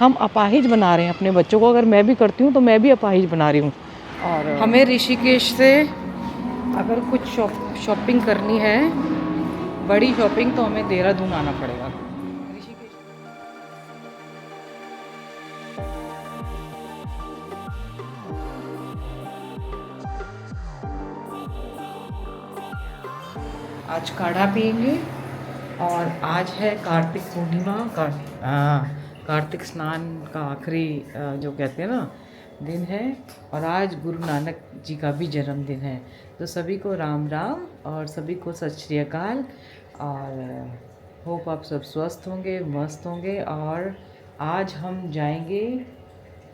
हम अपाहिज बना रहे हैं अपने बच्चों को। अगर मैं भी करती हूँ तो मैं भी अपाहिज बना रही हूँ। और हमें ऋषिकेश से अगर कुछ शॉपिंग करनी है, बड़ी शॉपिंग, तो हमें देहरादून आना पड़ेगा। आज काढ़ा पियेंगे और आज है कार्तिक पूर्णिमा का, कार्तिक स्नान का आखिरी जो कहते हैं ना दिन है। और आज गुरु नानक जी का भी जन्मदिन है। तो सभी को राम राम और सभी को सत श्री अकाल। और होप आप सब स्वस्थ होंगे, मस्त होंगे। और आज हम जाएंगे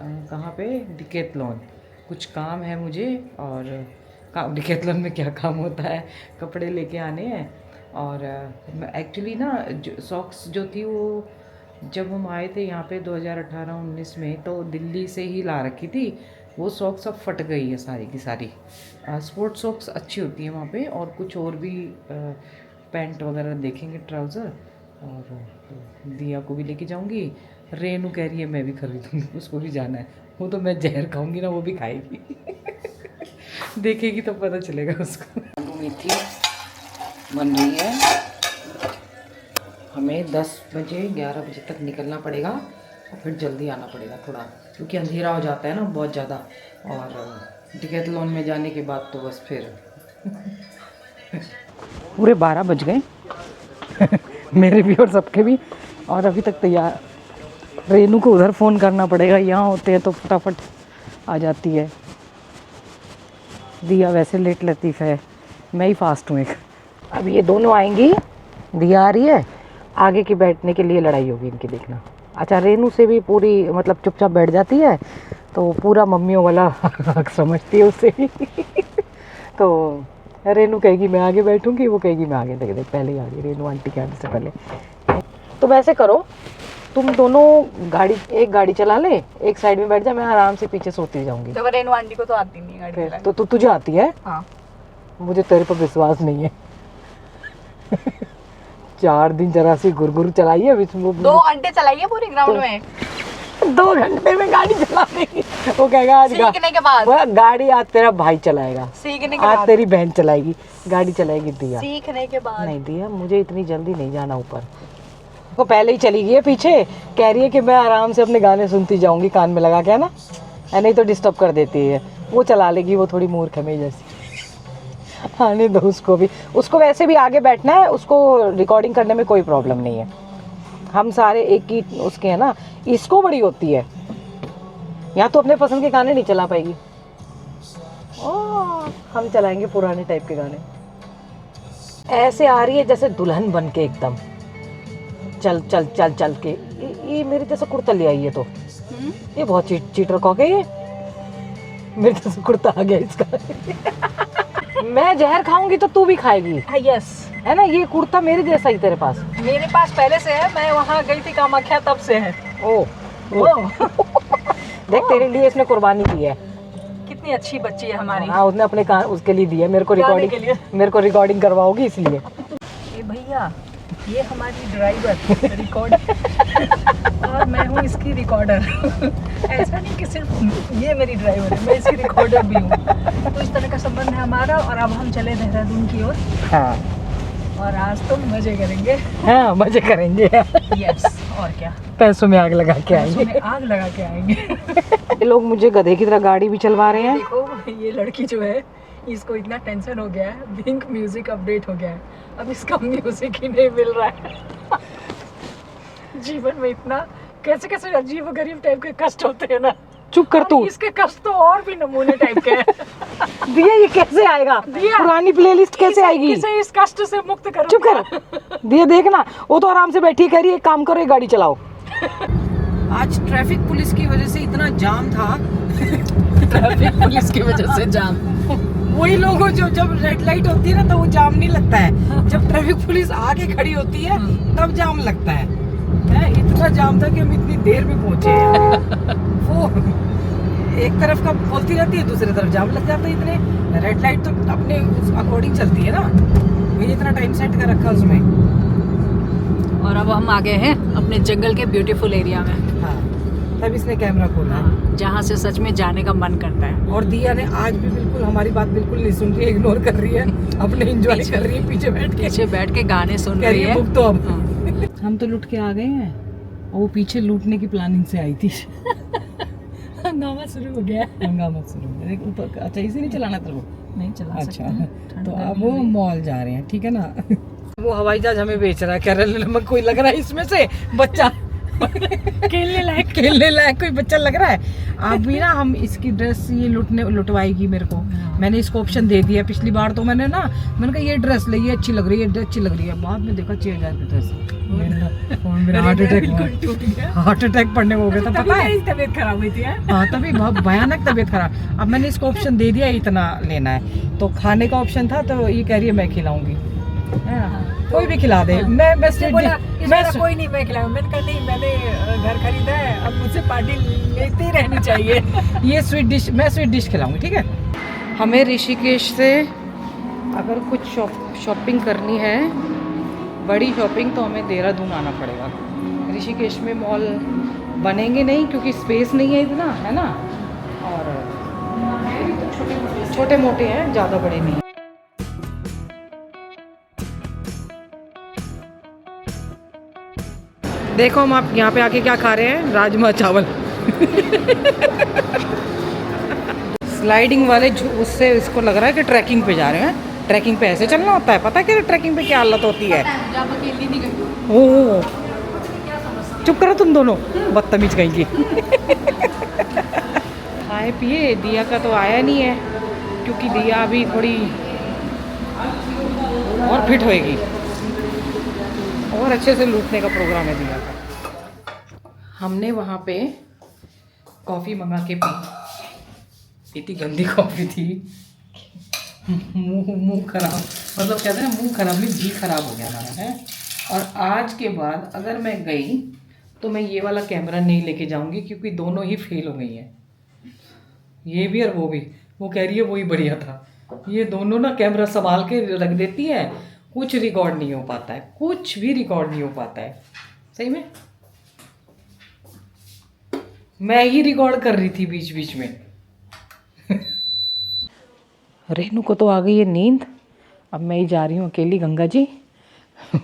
कहाँ पे, डिकैथलॉन। कुछ काम है मुझे। और डिकैथलॉन में क्या काम होता है, कपड़े लेके आने हैं। और एक्चुअली ना सॉक्स जो थी वो जब हम आए थे यहाँ पे 2018-19 में, तो दिल्ली से ही ला रखी थी। वो सॉक्स अब फट गई है सारी की सारी। स्पोर्ट सॉक्स अच्छी होती है वहाँ पे। और कुछ और भी पैंट वगैरह देखेंगे, ट्राउज़र। और दिया को भी लेके जाऊँगी। रेनू कह रही है मैं भी खरीदूँगी, उसको भी जाना है। वो तो मैं जहर खाऊँगी ना, वो भी खाएगी। देखेगी तो पता चलेगा उसको। आलू मेथी बन रही है। हमें 10 बजे 11 बजे तक निकलना पड़ेगा और फिर जल्दी आना पड़ेगा थोड़ा, क्योंकि अंधेरा हो जाता है ना बहुत ज़्यादा। और डिकैथलॉन में जाने के बाद तो बस फिर पूरे 12 बज गए मेरे भी और सबके भी। और अभी तक तैयार। रेनू को उधर फ़ोन करना पड़ेगा, यहाँ होते हैं तो फटाफट आ जाती है। दिया वैसे लेट लतीफ़ है, मैं ही फास्ट हूँ एक। अब ये दोनों आएंगी, दिया आ रही है, आगे की बैठने के लिए लड़ाई होगी इनकी, देखना। अच्छा, रेनू से भी पूरी मतलब चुपचाप बैठ जाती है, तो पूरा मम्मियों वाला हक समझती है उससे भी। तो रेनू कहेगी मैं आगे बैठूंगी, वो कहेगी मैं आगे। देख पहले ही आ गई रेनू आंटी के आने से पहले। तो वैसे करो, तुम दोनों एक गाड़ी चला ले, एक साइड में बैठ जा, मैं आराम से पीछे सोती जाऊंगी। तो रेनू आंटी को तो आती नहीं है गाड़ी चलानी। तो तुझे आती है? हाँ। मुझे तेरे पर विश्वास नहीं है। 4 दिन जरा सी गुरगुरु चलाई है। 2 घंटे चलाई है पूरी ग्राउंड में। 2 घंटे में गाड़ी चला देगी। वो कहेगा आज सीखने के बाद। वो गाड़ी आज तेरा भाई चलाएगा, सीखने के आज बाद तेरी बहन चलाएगी, गाड़ी चलाएगी दिया। सीखने के बाद नहीं दिया, मुझे इतनी जल्दी नहीं जाना ऊपर। वो पहले ही चली गई है पीछे, कह रही है कि मैं आराम से अपने गाने सुनती जाऊंगी कान में लगा के, है ना, नहीं तो डिस्टर्ब कर देती है। वो चला लेगी, वो थोड़ी मूर्ख है मेरी जैसी। आने दो उसको भी, उसको वैसे भी आगे बैठना है, उसको रिकॉर्डिंग करने में कोई प्रॉब्लम नहीं है। हम सारे एक ही उसके हैं ना। इसको बड़ी होती है, यहाँ तो अपने पसंद के गाने नहीं चला पाएगी। हम चलाएंगे पुराने टाइप के गाने। ऐसे आ रही है जैसे दुल्हन बन के एकदम, चल चल चल चल के। ये मेरे जैसा कुर्ता ले आई है तो ये बहुत चीटर कॉक है। ये मेरे जैसा कुर्ता आ गया इसका। मैं जहर खाऊंगी तो तू भी खाएगी। यस, है ना। ये कुर्ता मेरे जैसा ही तेरे पास? मेरे पास पहले से है, मैं वहाँ गई थी कामाख्या तब से है। ओ देख तेरे लिए इसने कुर्बानी की है। कितनी अच्छी बच्ची है हमारी। हाँ, उसने अपने कान उसके लिए दिया। मेरे को रिकॉर्डिंग करवाओगी इसलिए। ए भैया, ये हमारी ड्राइवर रिकॉर्ड और मैं हूँ इसकी रिकॉर्डर। ऐसा नहीं कि सिर्फ ये मेरी ड्राइवर है, मैं इसकी रिकॉर्डर भी हूँ। तो इस तरह का संबंध है हमारा। और अब हम चले देहरादून की ओर। हाँ, और आज तो मजे करेंगे। हाँ मजे करेंगे। यस, और क्या, पैसों में आग लगा के आएंगे। आग लगा के आएंगे। ये लोग मुझे गधे की तरह गाड़ी भी चलवा रहे हैं। देखो ये लड़की जो है, इसको इतना टेंशन हो गया है, बिंक म्यूजिक अपडेट हो गया है, अब इसका म्यूजिक ही नहीं मिल रहा है। जीवन में इतना कैसे कैसे अजीब गरीब टाइप के कष्ट होते हैं ना। चुप कर तू। इसके कष्ट तो और भी नमूने टाइप के हैं। दिया, ये कैसे आएगा? दिया, पुरानी प्लेलिस्ट कैसे आएगी? इसे इस कष्ट से मुक्त करो। चुप कर। दिया देखना, वो तो आराम से बैठी कह रही है एक काम करो, ये गाड़ी चलाओ। आज ट्रैफिक पुलिस की वजह से इतना जाम था। ट्रैफिक पुलिस की वजह से जाम। वही लोगों जो जब रेड लाइट होती है ना तो वो जाम नहीं लगता है, जब ट्रैफिक पुलिस आगे खड़ी होती है तब जाम लगता है। इतना जाम था कि हम इतनी देर में पहुंचे हैं। वो एक तरफ का बोलती रहती है, दूसरी तरफ जाम लग जाता है। इतने रेड लाइट तो अपने उस अकॉर्डिंग चलती है ना, वही इतना टाइम सेट कर रखा उसमें। और अब हम आ गए हैं अपने जंगल के ब्यूटीफुल एरिया में। हाँ, तब इसने कैमरा खोला है। हाँ, जहाँ से सच में जाने का मन करता है। और दिया ने आज भी बिल्कुल हमारी बात बिल्कुल नहीं सुन रही है, इग्नोर कर रही है, अपने एंजॉय कर रही है, पीछे बैठ के गाने सुन कह रही है बुक तो अब। हाँ। हम तो लुट के आ गए हैं और वो पीछे लूटने की प्लानिंग से आई थी। हंगामा शुरू हो गया है। हंगामा शुरू हो गया। ऊपर अच्छा इसे नहीं चलाना तेरे को? नहीं चला सकते अच्छा हैं। तो अब वो मॉल जा रहे हैं, ठीक है ना। वो हवाई जहाज हमें बेच रहा है, केरल में कोई लग रहा है इसमें से बच्चा खेलने लायक कोई बच्चा लग रहा है। अभी ना हम इसकी ड्रेस ये लुटवाएगी मेरे को। मैंने इसको ऑप्शन दे दिया। पिछली बार तो मैंने कहा ये ड्रेस ले, ये अच्छी लग रही है, अच्छी लग रही है। बाद में देखा 6000 की ड्रेस। मेरा हार्ट अटैक पड़ने को हो गया था, पता है। तबीयत खराब हुई थी। हाँ तभी बहुत भयानक तबीयत खराब। अब मैंने इसको ऑप्शन दे दिया इतना लेना है, तो खाने का ऑप्शन था तो ये कह रही है मैं खिलाऊंगी। कोई भी खिला दे। मैं कोई नहीं, मैं खिलाऊंगा। मैंने कहा नहीं, मैंने घर खरीदा है, अब मुझसे पार्टी लेती रहनी चाहिए। ये स्वीट डिश, मैं स्वीट डिश खिलाऊंगी, ठीक है। हमें ऋषिकेश से अगर कुछ शॉपिंग करनी है, बड़ी शॉपिंग, तो हमें देहरादून आना पड़ेगा। ऋषिकेश में मॉल बनेंगे नहीं क्योंकि स्पेस नहीं है इतना, है ना। और छोटे मोटे हैं, ज़्यादा बड़े नहीं। देखो हम आप यहाँ पे आके क्या खा रहे हैं, राजमा चावल। स्लाइडिंग वाले उससे इसको लग रहा है कि ट्रैकिंग पे जा रहे हैं। ट्रैकिंग पे ऐसे चलना होता है, पता है कि ट्रैकिंग पे क्या हालत होती है। ओह चुप करो तुम दोनों, बदतमीज कहेंगी। खाए पिए। दिया का तो आया नहीं है क्योंकि दिया अभी थोड़ी और फिट होएगी और अच्छे से लूटने का प्रोग्राम है दिया का। हमने वहाँ पे कॉफ़ी मंगा के पी। इतनी गंदी कॉफ़ी थी, मुंह खराब, मतलब कहते हैं मुंह खराब नहीं, जी खराब हो गया हमारा है। और आज के बाद अगर मैं गई तो मैं ये वाला कैमरा नहीं लेके जाऊंगी क्योंकि दोनों ही फेल हो गई हैं, ये भी और वो भी। वो कह रही है वही बढ़िया था। ये दोनों ना कैमरा संभाल के रख देती है, कुछ रिकॉर्ड नहीं हो पाता है, कुछ भी रिकॉर्ड नहीं हो पाता है। सही में मैं ही रिकॉर्ड कर रही थी बीच बीच में। रेनू को तो आ गई है नींद। अब मैं ही जा रही हूँ अकेली गंगा जी।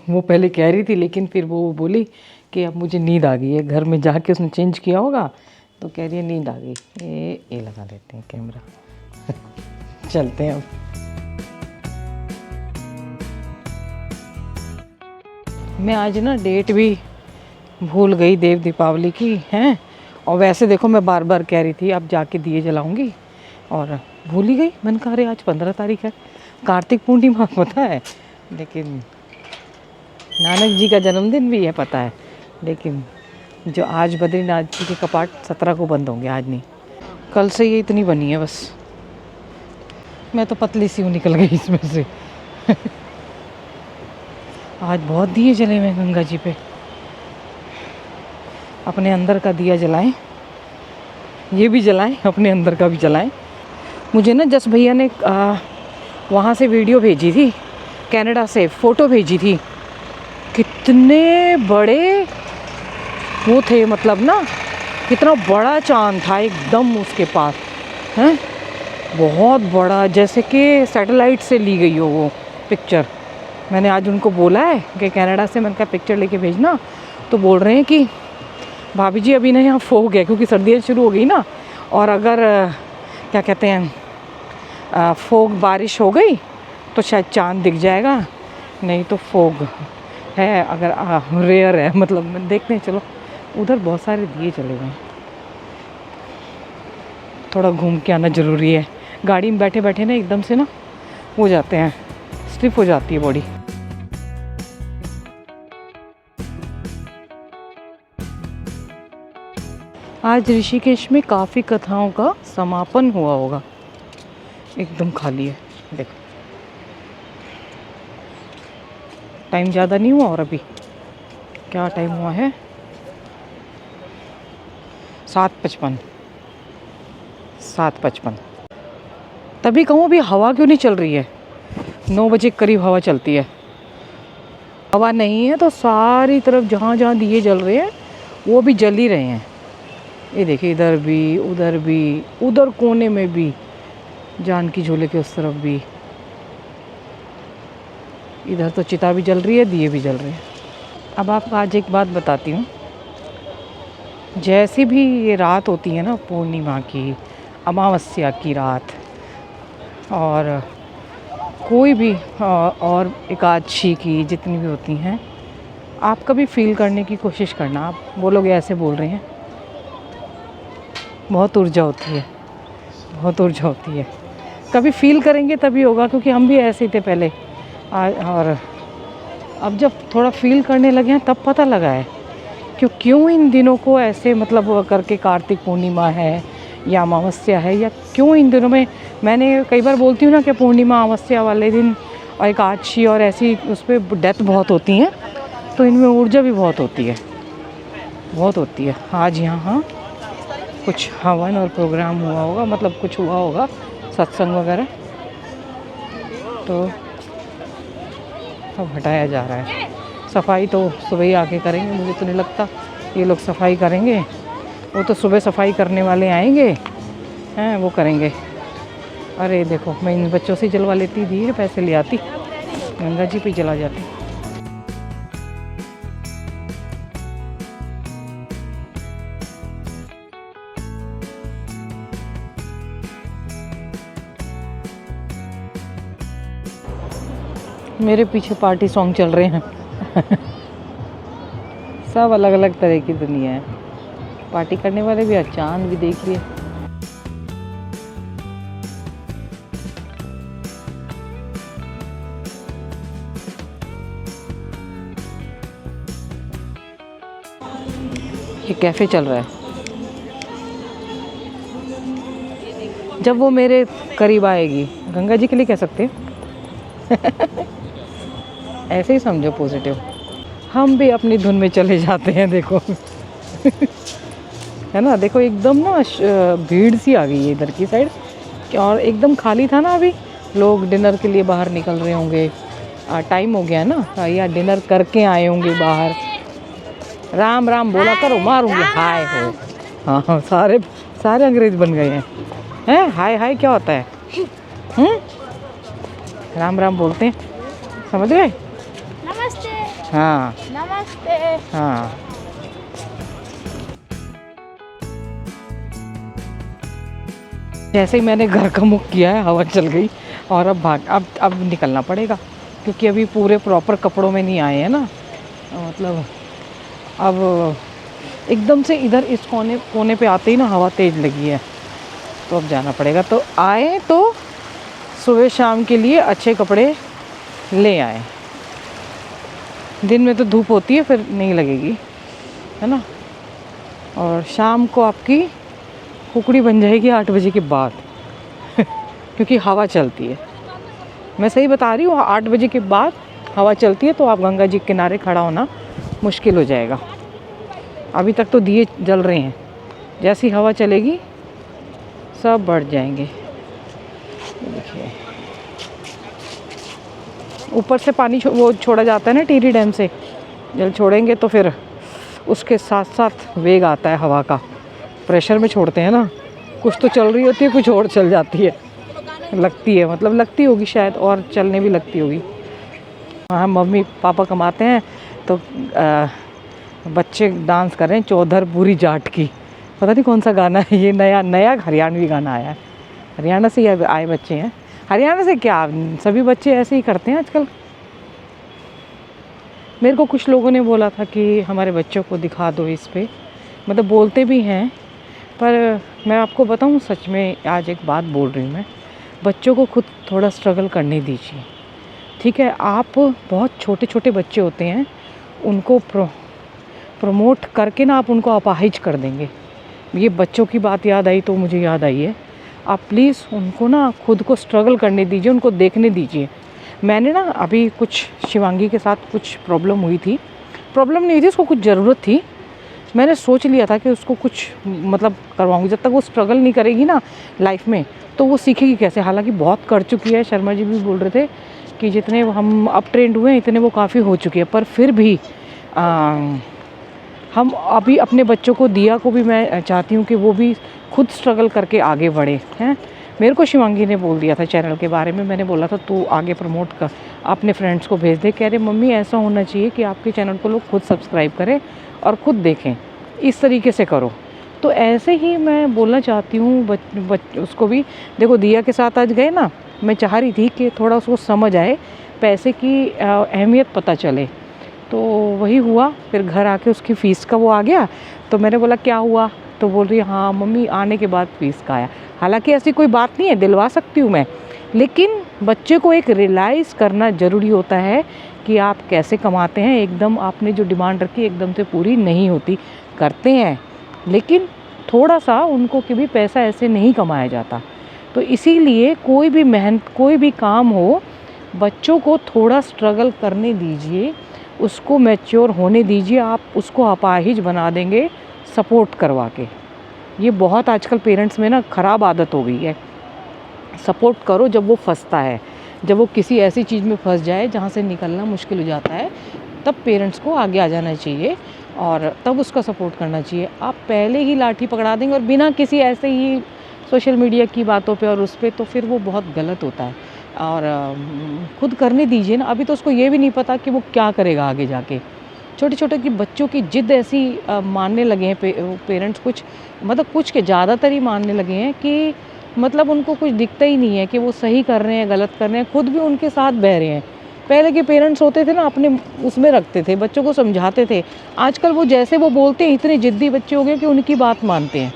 वो पहले कह रही थी लेकिन फिर वो बोली कि अब मुझे नींद आ गई है। घर में जाके उसने चेंज किया होगा तो कह रही है नींद आ गई। ये लगा देते हैं कैमरा। चलते हैं अब। मैं आज ना डेट भी भूल गई देव दीपावली की हैं। और वैसे देखो मैं बार बार कह रही थी अब जाके दिए जलाऊंगी और भूल ही गई। मैंने कहा अरे आज 15 तारीख है, कार्तिक पूर्णिमा पता है, लेकिन नानक जी का जन्मदिन भी है पता है, लेकिन जो आज बद्रीनाथ जी के कपाट 17 को बंद होंगे, आज नहीं, कल से ये इतनी बनी है बस। मैं तो पतली सी हूँ, निकल गई इसमें से। आज बहुत दिए जले हुए गंगा जी पे। अपने अंदर का दिया जलाएं, ये भी जलाएं, अपने अंदर का भी जलाएं। मुझे ना जस भैया ने वहाँ से वीडियो भेजी थी, कनाडा से फ़ोटो भेजी थी। कितने बड़े वो थे, मतलब ना कितना बड़ा चांद था एकदम उसके पास, हैं, बहुत बड़ा, जैसे कि सैटेलाइट से ली गई हो वो पिक्चर। मैंने आज उनको बोला है कि कनाडा से मैंने कहा पिक्चर लेके भेजना, तो बोल रहे हैं कि भाभी जी अभी ना यहाँ फोग है क्योंकि सर्दियाँ शुरू हो गई ना, और अगर क्या कहते हैं फोग बारिश हो गई तो शायद चांद दिख जाएगा, नहीं तो फोग है, अगर रेयर है, मतलब देखते हैं। चलो उधर बहुत सारे दिए चले गए, थोड़ा घूम के आना ज़रूरी है। गाड़ी में बैठे बैठे ना एकदम से ना हो जाते हैं, स्टिफ हो जाती है बॉडी। आज ऋषिकेश में काफ़ी कथाओं का समापन हुआ होगा। एकदम खाली है, देखो टाइम ज़्यादा नहीं हुआ, और अभी क्या टाइम हुआ है, 7:55। तभी कहूँ अभी हवा क्यों नहीं चल रही है। 9 बजे करीब हवा चलती है। हवा नहीं है तो सारी तरफ जहाँ जहाँ दिए जल रहे हैं वो भी जल ही रहे हैं, ये देखिए, इधर भी, उधर कोने में भी, जानकी झूले के उस तरफ भी। इधर तो चिता भी जल रही है, दिए भी जल रहे हैं। अब आपको आज एक बात बताती हूँ, जैसी भी ये रात होती है ना, पूर्णिमा की, अमावस्या की रात, और कोई भी और एकादशी की, जितनी भी होती हैं, आप कभी फील करने की कोशिश करना। आप बोलोगे ऐसे बोल रहे हैं, बहुत ऊर्जा होती है, बहुत ऊर्जा होती है। कभी फील करेंगे तभी होगा, क्योंकि हम भी ऐसे ही थे पहले। और अब जब थोड़ा फील करने लगे हैं तब पता लगा है क्यों इन दिनों को ऐसे मतलब करके, कार्तिक पूर्णिमा है या अमावस्या है, या क्यों इन दिनों में, मैंने कई बार बोलती हूँ ना कि पूर्णिमा अमावस्या वाले दिन और एकादशी और ऐसी उस पर डेथ बहुत होती हैं, तो इनमें ऊर्जा भी बहुत होती है, बहुत होती है। आज यहाँ कुछ हवन और प्रोग्राम हुआ होगा, मतलब कुछ हुआ होगा, सत्संग वगैरह, तो अब हटाया जा रहा है। सफाई तो सुबह ही आके करेंगे, मुझे तो नहीं लगता ये लोग सफाई करेंगे। वो तो सुबह सफाई करने वाले आएंगे हैं, वो करेंगे। अरे देखो, मैं इन बच्चों से जलवा लेती, धीरे पैसे ले आती, गंगा जी पे जला जाती। मेरे पीछे पार्टी सॉन्ग चल रहे हैं सब अलग अलग तरह की दुनिया है। पार्टी करने वाले भी, चांद भी देखिए। ये कैफ़े चल रहा है। जब वो मेरे करीब आएगी, गंगा जी के लिए कह सकते ऐसे ही समझो, पॉजिटिव। हम भी अपनी धुन में चले जाते हैं, देखो है ना। देखो एकदम ना भीड़ सी आ गई है इधर की साइड, और एकदम खाली था ना। अभी लोग डिनर के लिए बाहर निकल रहे होंगे, टाइम हो गया है ना, या डिनर करके आए होंगे बाहर। राम राम बोला करो, मारूंगी हाय हो। हाँ, सारे अंग्रेज बन गए हैं। हाय हाय क्या होता है? राम राम बोलते हैं, समझ गए? नमस्ते। हाँ नमस्ते। हाँ। जैसे ही मैंने घर का मुख किया है, हवा चल गई, और अब निकलना पड़ेगा, क्योंकि अभी पूरे प्रॉपर कपड़ों में नहीं आए हैं ना। मतलब अब एकदम से इधर इस कोने पे आते ही ना हवा तेज लगी है, तो अब जाना पड़ेगा। तो आए तो सुबह शाम के लिए अच्छे कपड़े ले आए। दिन में तो धूप होती है, फिर नहीं लगेगी, है ना। और शाम को आपकी कुकड़ी बन जाएगी 8 बजे के बाद क्योंकि हवा चलती है। मैं सही बता रही हूँ, 8 बजे के बाद हवा चलती है, तो आप गंगा जी के किनारे खड़ा होना मुश्किल हो जाएगा। अभी तक तो दिए जल रहे हैं, जैसी हवा चलेगी सब बढ़ जाएंगे। देखिए ऊपर से पानी वो छोड़ा जाता है ना, टिहरी डैम से जल छोड़ेंगे तो फिर उसके साथ साथ वेग आता है हवा का। प्रेशर में छोड़ते हैं ना, कुछ तो चल रही होती है, कुछ और चल जाती है, लगती है, मतलब लगती होगी शायद, और चलने भी लगती होगी। हाँ, मम्मी पापा कमाते हैं तो बच्चे डांस कर रहे हैं चौधर पूरी जाट की। पता नहीं कौन सा गाना है ये, नया हरियाणवी गाना आया है। हरियाणा से आए बच्चे हैं। हरियाणा से क्या, सभी बच्चे ऐसे ही करते हैं आजकल। मेरे को कुछ लोगों ने बोला था कि हमारे बच्चों को दिखा दो इस पे, मतलब बोलते भी हैं, पर मैं आपको बताऊं सच में, आज एक बात बोल रही हूँ मैं, बच्चों को खुद थोड़ा स्ट्रगल करने दीजिए, ठीक है। आप बहुत छोटे छोटे बच्चे होते हैं, उनको प्रमोट करके ना आप उनको अपाहिज कर देंगे। ये बच्चों की बात याद आई तो मुझे याद आई है, आप प्लीज़ उनको ना खुद को स्ट्रगल करने दीजिए, उनको देखने दीजिए। मैंने ना अभी कुछ शिवांगी के साथ कुछ प्रॉब्लम हुई थी, प्रॉब्लम नहीं थी, उसको कुछ ज़रूरत थी। मैंने सोच लिया था कि उसको कुछ मतलब करवाऊंगी। जब तक वो स्ट्रगल नहीं करेगी ना लाइफ में, तो वो सीखेगी कैसे। हालांकि बहुत कर चुकी है, शर्मा जी भी बोल रहे थे कि जितने हम अप ट्रेंड हुए हैं इतने वो काफ़ी हो चुकी है, पर फिर भी हम अभी अपने बच्चों को, दिया को भी मैं चाहती हूँ कि वो भी खुद स्ट्रगल करके आगे बढ़े हैं। मेरे को शिवांगी ने बोल दिया था चैनल के बारे में, मैंने बोला था तू आगे प्रमोट कर, अपने फ्रेंड्स को भेज दे। कह रहे मम्मी ऐसा होना चाहिए कि आपके चैनल को लोग खुद सब्सक्राइब करें और ख़ुद देखें, इस तरीके से करो। तो ऐसे ही मैं बोलना चाहती हूँ उसको भी। देखो दिया के साथ आज गए ना, मैं चाह रही थी कि थोड़ा उसको समझ आए, पैसे की अहमियत पता चले। तो वही हुआ। फिर घर आके उसकी फ़ीस का वो आ गया, तो मैंने बोला क्या हुआ, तो बोल रही हाँ मम्मी आने के बाद फ़ीस का आया। हालांकि ऐसी कोई बात नहीं है, दिलवा सकती हूँ मैं, लेकिन बच्चे को एक रियलाइज़ करना ज़रूरी होता है कि आप कैसे कमाते हैं। एकदम आपने जो डिमांड रखी एकदम से पूरी नहीं होती, करते हैं लेकिन थोड़ा सा उनको कि भी पैसा ऐसे नहीं कमाया जाता। तो इसीलिए कोई भी मेहनत, कोई भी काम हो, बच्चों को थोड़ा स्ट्रगल करने दीजिए, उसको मैच्योर होने दीजिए। आप उसको अपाहिज बना देंगे सपोर्ट करवा के। ये बहुत आजकल पेरेंट्स में ना ख़राब आदत हो गई है। सपोर्ट करो जब वो फंसता है, जब वो किसी ऐसी चीज़ में फंस जाए जहाँ से निकलना मुश्किल हो जाता है, तब पेरेंट्स को आगे आ जाना चाहिए और तब उसका सपोर्ट करना चाहिए। आप पहले ही लाठी पकड़ा देंगे और बिना किसी ऐसे ही सोशल मीडिया की बातों पे और उस पे, तो फिर वो बहुत गलत होता है। और खुद करने दीजिए ना। अभी तो उसको ये भी नहीं पता कि वो क्या करेगा आगे जाके। छोटे छोटे की बच्चों की जिद ऐसी मानने लगे हैं पेरेंट्स, कुछ मतलब कुछ के ज़्यादातर ही मानने लगे हैं कि मतलब उनको कुछ दिखता ही नहीं है कि वो सही कर रहे हैं गलत कर रहे हैं, खुद भी उनके साथ बह रहे हैं। पहले के पेरेंट्स होते थे ना, अपने उसमें रखते थे, बच्चों को समझाते थे। आजकल वो जैसे वो बोलते हैं, इतने ज़िद्दी बच्चे हो गए कि उनकी बात मानते हैं,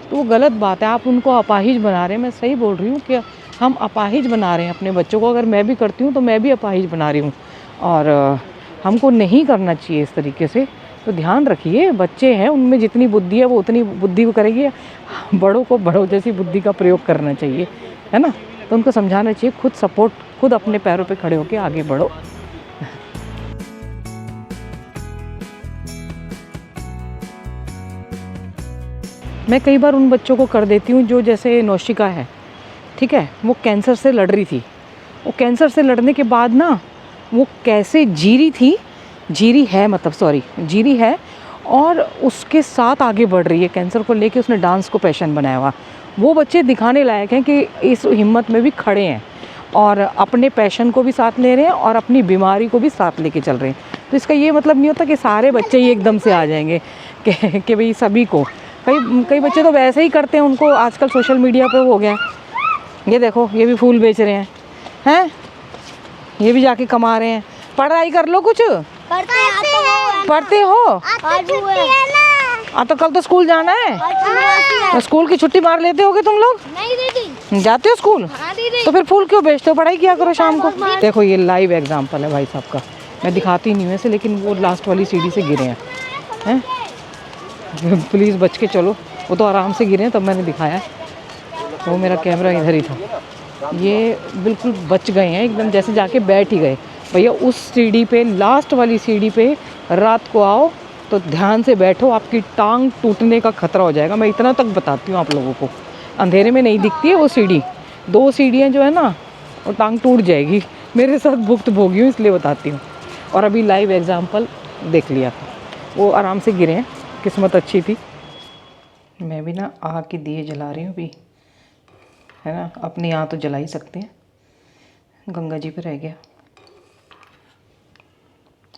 तो वो गलत बात है। आप उनको अपाहिज बना रहे हैं। मैं सही बोल रही हूँ कि हम अपाहिज बना रहे हैं अपने बच्चों को। अगर मैं भी करती हूँ तो मैं भी अपाहिज बना रही हूँ, और हमको नहीं करना चाहिए इस तरीके से। तो ध्यान रखिए, बच्चे हैं, उनमें जितनी बुद्धि है वो उतनी बुद्धि को करेगी। बड़ों को बड़ों जैसी बुद्धि का प्रयोग करना चाहिए, है ना। तो उनको समझाना चाहिए, खुद सपोर्ट, खुद अपने पैरों पे खड़े होकर आगे बढ़ो। मैं कई बार उन बच्चों को कर देती हूँ जो जैसे नौशिका है, ठीक है, वो कैंसर से लड़ रही थी। वो कैंसर से लड़ने के बाद ना वो कैसे जी रही थी, जी रही है और उसके साथ आगे बढ़ रही है। कैंसर को लेके उसने डांस को पैशन बनाया हुआ। वो बच्चे दिखाने लायक हैं कि इस हिम्मत में भी खड़े हैं और अपने पैशन को भी साथ ले रहे हैं और अपनी बीमारी को भी साथ लेके चल रहे हैं। तो इसका ये मतलब नहीं होता कि सारे बच्चे ही एकदम से आ जाएंगे कि भाई सभी को। कई बच्चे तो वैसे ही करते हैं, उनको आजकल सोशल मीडिया पे हो गया है। ये देखो, ये भी फूल बेच रहे हैं, ये भी जाके कमा रहे हैं। पढ़ाई कर लो, कुछ पढ़ते हो। तो कल तो स्कूल जाना है, तो स्कूल की छुट्टी मार लेते होगे तुम लोग? नहीं दीदी। जाते हो स्कूल? हाँ दीदी। तो फिर फूल क्यों बेचते हो? पढ़ाई किया करो शाम को। देखो ये लाइव एग्जांपल है भाई साहब का, मैं दिखाती नहीं हूँ ऐसे, लेकिन वो लास्ट वाली सीढ़ी से गिरे हैं। प्लीज़ बच के चलो, वो तो आराम से गिरे हैं तब मैंने दिखाया। वो मेरा कैमरा इधर ही था। ये बिल्कुल बच गए हैं एकदम, जैसे जाके बैठ ही गए। भैया उस सीढ़ी पे, लास्ट वाली सीढ़ी पे रात को आओ तो ध्यान से बैठो, आपकी टांग टूटने का खतरा हो जाएगा। मैं इतना तक बताती हूँ आप लोगों को। अंधेरे में नहीं दिखती है वो सीढ़ी, 2 सीढ़ियाँ जो है ना, वो टांग टूट जाएगी। मेरे साथ भुक्त भोगी हूँ इसलिए बताती हूँ। और अभी लाइव एग्जाम्पल देख लिया था, वो आराम से गिरे हैं, किस्मत अच्छी थी। मैं भी ना आग के दिए जला रही हूँ अभी, है ना। अपने यहाँ तो जला ही सकते हैं, गंगा जी पे रह गया।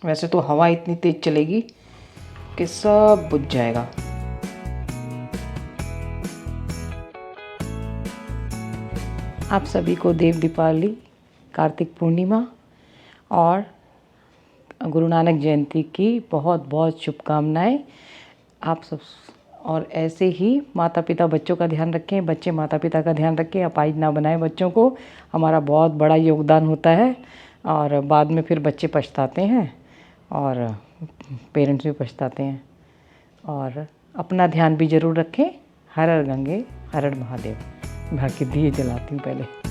वैसे तो हवा इतनी तेज चलेगी कि सब बुझ जाएगा। आप सभी को देव दीपावली, कार्तिक पूर्णिमा और गुरु नानक जयंती की बहुत बहुत शुभकामनाएं। आप सब और ऐसे ही माता पिता बच्चों का ध्यान रखें, बच्चे माता पिता का ध्यान रखें, अपाहिज ना बनाएं बच्चों को। हमारा बहुत बड़ा योगदान होता है और बाद में फिर बच्चे पछताते हैं और पेरेंट्स भी पछताते हैं। और अपना ध्यान भी ज़रूर रखें। हर हर गंगे, हर हर महादेव। बाकी दिए जलाती हूँ पहले।